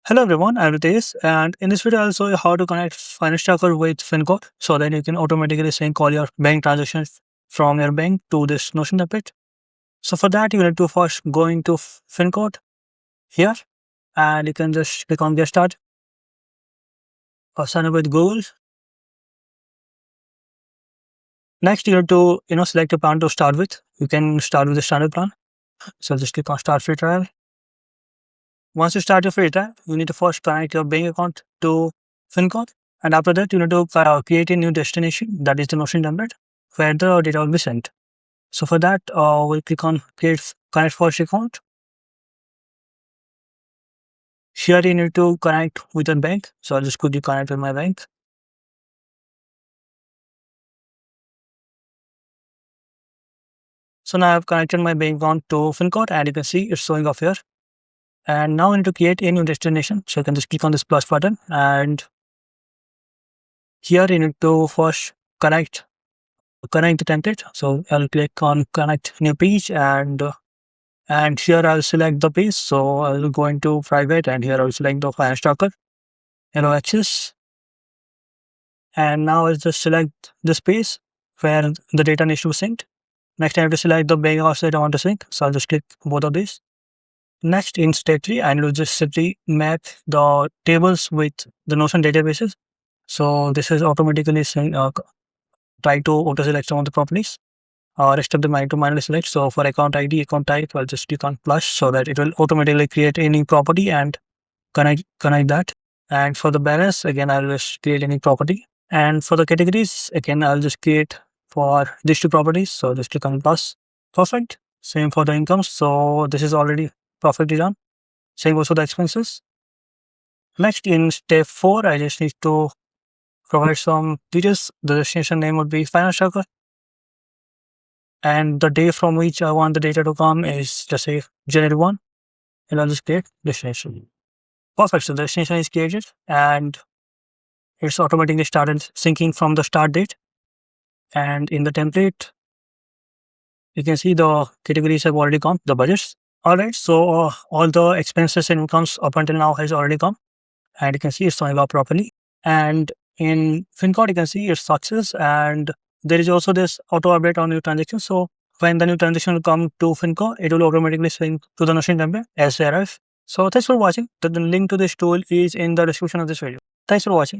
Hello everyone, I'm Ritesh, and in this video I'll show you how to connect Finance Tracker with FinCode so that you can automatically sync all your bank transactions from your bank to this Notion template. So for that you need to first go into FinCode here, and you can just click on Get Started or sign up with Google. Next you need to select a plan to start with. You can start with the standard plan. So just click on Start Free Trial. Once you start your free trial, you need to first connect your bank account to FinCode. And after that, you need to create a new destination, that is the Notion template, where the data will be sent. So for that, we'll click on Connect First Account. Here you need to connect with your bank. So I'll just quickly connect with my bank. So now I've connected my bank account to FinCode, and you can see it's showing off here. And now I need to create a new destination. So you can just click on this plus button, and here you need to first connect the template. So I'll click on Connect New Page, and here I'll select the page. So I'll go into Private, and here I'll select the Finance Tracker, Access. And now I'll just select this page where the data needs to be synced. Next I have to select the bank account that I want to sync. So I'll just click both of these. Next, in step 3, I need to just simply map the tables with the Notion databases. So this is automatically try to auto select some of the properties. Rest of them I need to manually select. So for account ID, account type, I'll just click on plus so that it will automatically create any property and connect that. And for the balance, again, I'll just create any property. And for the categories, again, I'll just create for these two properties. So just click on plus. Perfect. Same for the incomes. So this is already perfectly done. Same also the expenses. Next, in step 4, I just need to provide some details. The destination name would be Finance Tracker. And the day from which I want the data to come is, just say, January 1. And I'll just create destination. Perfect. So the destination is created, and it's automatically started syncing from the start date. And in the template, you can see the categories have already come, the budgets. Alright, so all the expenses and incomes up until now has already come, and you can see it's showing up properly. And in FinCode, you can see it's success, and there is also this auto update on new transaction. So when the new transaction will come to FinCode, it will automatically sync to the Notion template as arrive. So thanks for watching. The link to this tool is in the description of this video. Thanks for watching.